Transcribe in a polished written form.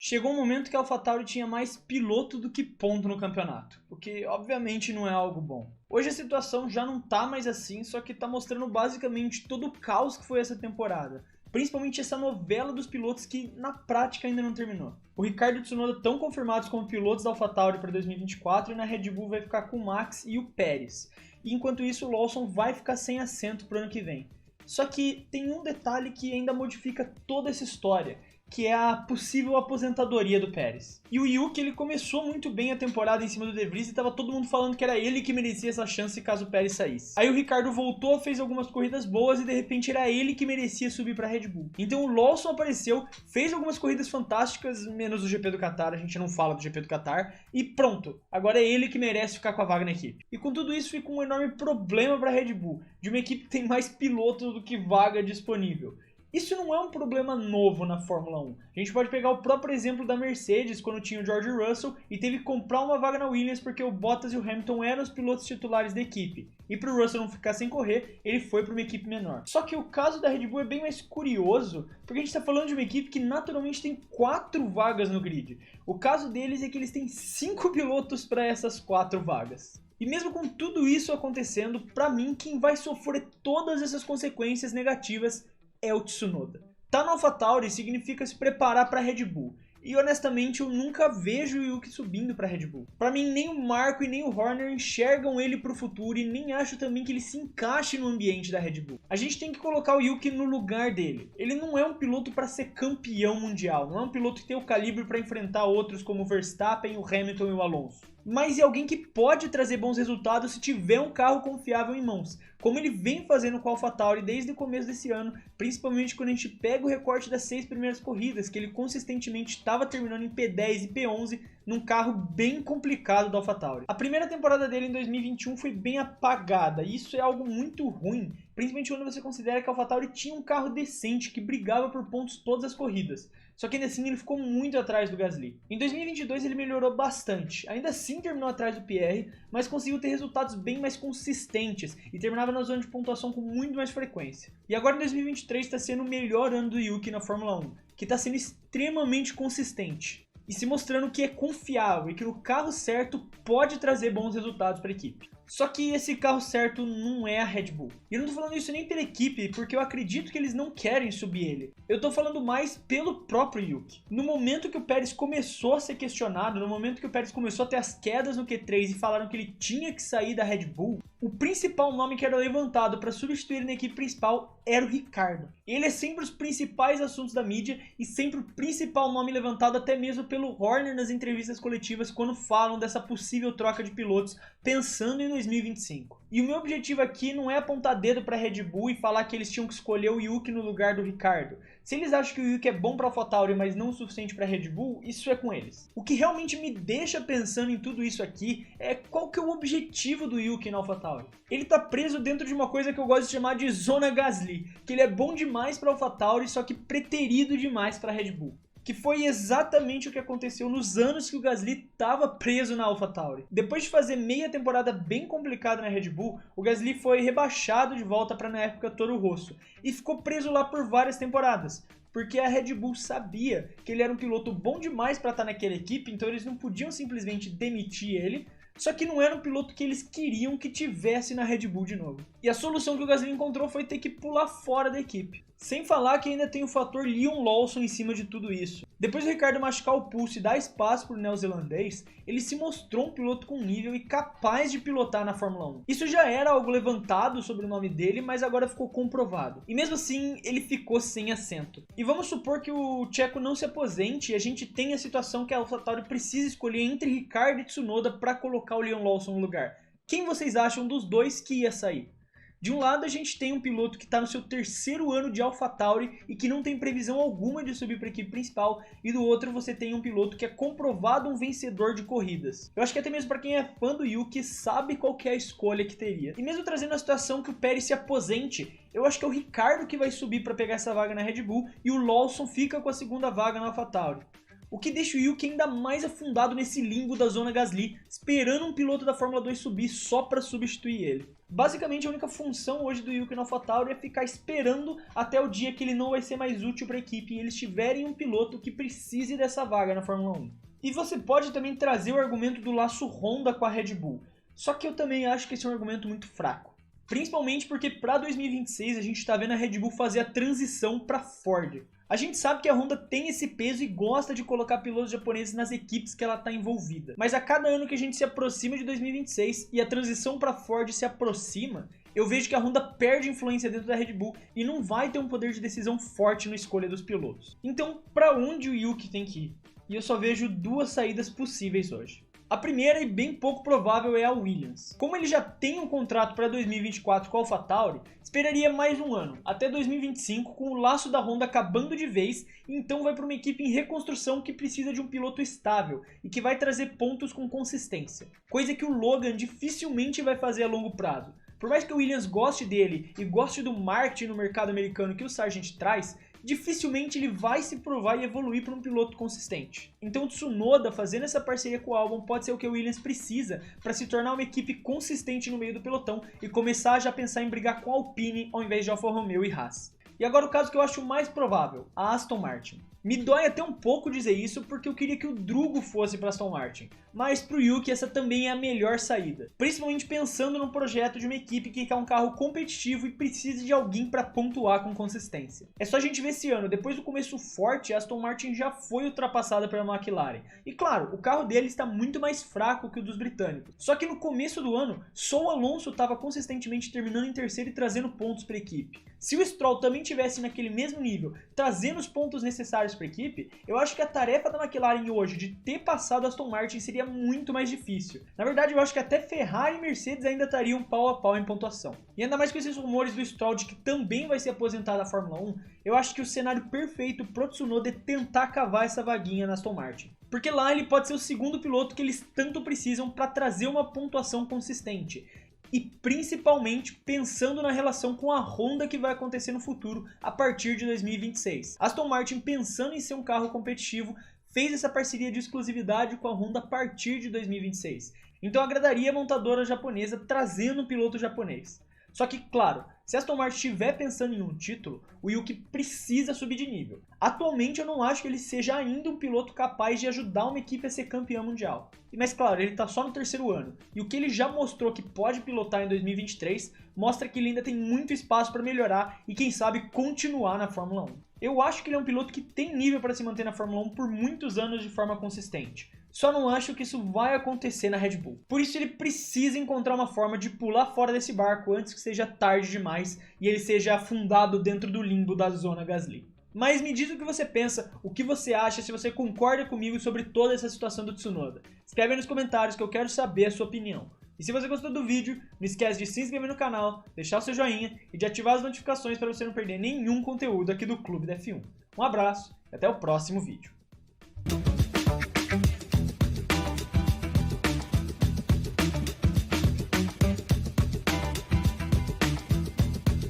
Chegou um momento que a AlphaTauri tinha mais piloto do que ponto no campeonato, o que obviamente não é algo bom. Hoje a situação já não tá mais assim, só que tá mostrando basicamente todo o caos que foi essa temporada. Principalmente essa novela dos pilotos que na prática ainda não terminou. O Ricciardo e o Tsunoda estão confirmados como pilotos da AlphaTauri para 2024 e na Red Bull vai ficar com o Max e o Pérez. E enquanto isso o Lawson vai ficar sem assento pro ano que vem. Só que tem um detalhe que ainda modifica toda essa história, que é a possível aposentadoria do Pérez. E o Yuki, ele começou muito bem a temporada em cima do De Vries e tava todo mundo falando que era ele que merecia essa chance caso o Pérez saísse. Aí o Ricciardo voltou, fez algumas corridas boas e de repente era ele que merecia subir pra Red Bull. Então o Lawson apareceu, fez algumas corridas fantásticas, menos o GP do Qatar, a gente não fala do GP do Qatar, e pronto, agora é ele que merece ficar com a vaga na equipe. E com tudo isso fica um enorme problema pra Red Bull, de uma equipe que tem mais pilotos do que vaga disponível. Isso não é um problema novo na Fórmula 1. A gente pode pegar o próprio exemplo da Mercedes, quando tinha o George Russell e teve que comprar uma vaga na Williams porque o Bottas e o Hamilton eram os pilotos titulares da equipe. E para o Russell não ficar sem correr, ele foi para uma equipe menor. Só que o caso da Red Bull é bem mais curioso, porque a gente está falando de uma equipe que naturalmente tem 4 vagas no grid. O caso deles é que eles têm 5 pilotos para essas 4 vagas. E mesmo com tudo isso acontecendo, para mim quem vai sofrer todas essas consequências negativas é o Tsunoda. Tá no AlphaTauri significa se preparar para a Red Bull. E honestamente eu nunca vejo o Yuki subindo para a Red Bull. Para mim nem o Marco e nem o Horner enxergam ele para o futuro e nem acho também que ele se encaixe no ambiente da Red Bull. A gente tem que colocar o Yuki no lugar dele. Ele não é um piloto para ser campeão mundial, não é um piloto que tem o calibre para enfrentar outros como o Verstappen, o Hamilton e o Alonso. Mas é alguém que pode trazer bons resultados se tiver um carro confiável em mãos, como ele vem fazendo com a AlphaTauri desde o começo desse ano, principalmente quando a gente pega o recorte das 6 primeiras corridas, que ele consistentemente estava terminando em P10 e P11 num carro bem complicado da AlphaTauri. A primeira temporada dele em 2021 foi bem apagada, e isso é algo muito ruim, principalmente quando você considera que a AlphaTauri tinha um carro decente que brigava por pontos todas as corridas. Só que ainda assim ele ficou muito atrás do Gasly. Em 2022 ele melhorou bastante, ainda assim terminou atrás do Pierre, mas conseguiu ter resultados bem mais consistentes e terminava na zona de pontuação com muito mais frequência. E agora em 2023 está sendo o melhor ano do Yuki na Fórmula 1, que está sendo extremamente consistente e se mostrando que é confiável e que no carro certo pode trazer bons resultados para a equipe. Só que esse carro certo não é a Red Bull. E eu não tô falando isso nem pela equipe, porque eu acredito que eles não querem subir ele. Eu tô falando mais pelo próprio Yuki. No momento que o Pérez começou a ser questionado, no momento que o Pérez começou a ter as quedas no Q3 e falaram que ele tinha que sair da Red Bull, o principal nome que era levantado para substituir ele na equipe principal era o Ricciardo. Ele é sempre os principais assuntos da mídia e sempre o principal nome levantado até mesmo pelo Horner nas entrevistas coletivas quando falam dessa possível troca de pilotos pensando em 2025. E o meu objetivo aqui não é apontar dedo para a Red Bull e falar que eles tinham que escolher o Yuki no lugar do Ricciardo. Se eles acham que o Yuki é bom para a AlphaTauri, mas não o suficiente para a Red Bull, isso é com eles. O que realmente me deixa pensando em tudo isso aqui é qual que é o objetivo do Yuki na AlphaTauri. Ele tá preso dentro de uma coisa que eu gosto de chamar de zona Gasly, que ele é bom demais para a AlphaTauri, só que preterido demais para a Red Bull. Que foi exatamente o que aconteceu nos anos que o Gasly estava preso na AlphaTauri. Depois de fazer meia temporada bem complicada na Red Bull, o Gasly foi rebaixado de volta para na época Toro Rosso e ficou preso lá por várias temporadas. Porque a Red Bull sabia que ele era um piloto bom demais para estar naquela equipe, então eles não podiam simplesmente demitir ele, só que não era um piloto que eles queriam que tivesse na Red Bull de novo. E a solução que o Gasly encontrou foi ter que pular fora da equipe. Sem falar que ainda tem o fator Liam Lawson em cima de tudo isso. Depois do Ricciardo machucar o pulso e dar espaço para o neozelandês, ele se mostrou um piloto com nível e capaz de pilotar na Fórmula 1. Isso já era algo levantado sobre o nome dele, mas agora ficou comprovado. E mesmo assim, ele ficou sem assento. E vamos supor que o Checo não se aposente e a gente tem a situação que a AlphaTauri precisa escolher entre Ricciardo e Tsunoda para colocar o Liam Lawson no lugar. Quem vocês acham dos dois que ia sair? De um lado a gente tem um piloto que está no seu 3º ano de AlphaTauri e que não tem previsão alguma de subir para a equipe principal, e do outro você tem um piloto que é comprovado um vencedor de corridas. Eu acho que até mesmo para quem é fã do Yuki sabe qual que é a escolha que teria. E mesmo trazendo a situação que o Pérez se aposente, eu acho que é o Ricciardo que vai subir para pegar essa vaga na Red Bull e o Lawson fica com a 2ª vaga na AlphaTauri. o que deixa o Yuki ainda mais afundado nesse limbo da zona Gasly, esperando um piloto da Fórmula 2 subir só para substituir ele. Basicamente a única função hoje do Yuki no AlphaTauri é ficar esperando até o dia que ele não vai ser mais útil para a equipe e eles tiverem um piloto que precise dessa vaga na Fórmula 1. E você pode também trazer o argumento do laço Honda com a Red Bull, só que eu também acho que esse é um argumento muito fraco. Principalmente porque para 2026 a gente está vendo a Red Bull fazer a transição para Ford. A gente sabe que a Honda tem esse peso e gosta de colocar pilotos japoneses nas equipes que ela está envolvida. Mas a cada ano que a gente se aproxima de 2026 e a transição para Ford se aproxima, eu vejo que a Honda perde influência dentro da Red Bull e não vai ter um poder de decisão forte na escolha dos pilotos. Então, para onde o Yuki tem que ir? E eu só vejo duas saídas possíveis hoje. A primeira e bem pouco provável é a Williams. Como ele já tem um contrato para 2024 com a AlphaTauri, esperaria mais um ano, até 2025, com o laço da Honda acabando de vez, e então vai para uma equipe em reconstrução que precisa de um piloto estável e que vai trazer pontos com consistência, coisa que o Logan dificilmente vai fazer a longo prazo. Por mais que o Williams goste dele e goste do marketing no mercado americano que o Sargent traz, dificilmente ele vai se provar e evoluir para um piloto consistente. Então o Tsunoda fazendo essa parceria com o Albon pode ser o que o Williams precisa para se tornar uma equipe consistente no meio do pelotão e começar a já pensar em brigar com a Alpine ao invés de Alfa Romeo e Haas. E agora o caso que eu acho mais provável, a Aston Martin. Me dói até um pouco dizer isso porque eu queria que o Drugo fosse para Aston Martin, mas para o Yuki essa também é a melhor saída, principalmente pensando no projeto de uma equipe que quer um carro competitivo e precisa de alguém para pontuar com consistência. É só a gente ver esse ano, depois do começo forte, a Aston Martin já foi ultrapassada pela McLaren. E claro, o carro dele está muito mais fraco que o dos britânicos. Só que no começo do ano, só o Alonso estava consistentemente terminando em terceiro e trazendo pontos para a equipe. Se o Stroll também tivesse naquele mesmo nível, trazendo os pontos necessários para a equipe, eu acho que a tarefa da McLaren hoje de ter passado a Aston Martin seria muito mais difícil. Na verdade, eu acho que até Ferrari e Mercedes ainda estariam pau a pau em pontuação. E ainda mais com esses rumores do Stroll de que também vai ser aposentado da Fórmula 1, eu acho que o cenário perfeito pro Tsunoda é tentar cavar essa vaguinha na Aston Martin. Porque lá ele pode ser o segundo piloto que eles tanto precisam para trazer uma pontuação consistente. E principalmente pensando na relação com a Honda que vai acontecer no futuro a partir de 2026. Aston Martin, pensando em ser um carro competitivo, fez essa parceria de exclusividade com a Honda a partir de 2026. Então agradaria a montadora japonesa trazendo um piloto japonês. Só que, claro, se a Aston Martin estiver pensando em um título, o Yuki precisa subir de nível. Atualmente eu não acho que ele seja ainda um piloto capaz de ajudar uma equipe a ser campeã mundial. Mas claro, ele está só no terceiro ano, e o que ele já mostrou que pode pilotar em 2023 mostra que ele ainda tem muito espaço para melhorar e quem sabe continuar na Fórmula 1. Eu acho que ele é um piloto que tem nível para se manter na Fórmula 1 por muitos anos de forma consistente. Só não acho que isso vai acontecer na Red Bull. Por isso ele precisa encontrar uma forma de pular fora desse barco antes que seja tarde demais e ele seja afundado dentro do limbo da zona Gasly. Mas me diz o que você pensa, o que você acha, se você concorda comigo sobre toda essa situação do Tsunoda. Escreve aí nos comentários que eu quero saber a sua opinião. E se você gostou do vídeo, não esquece de se inscrever no canal, deixar o seu joinha e de ativar as notificações para você não perder nenhum conteúdo aqui do Clube da F1. Um abraço e até o próximo vídeo.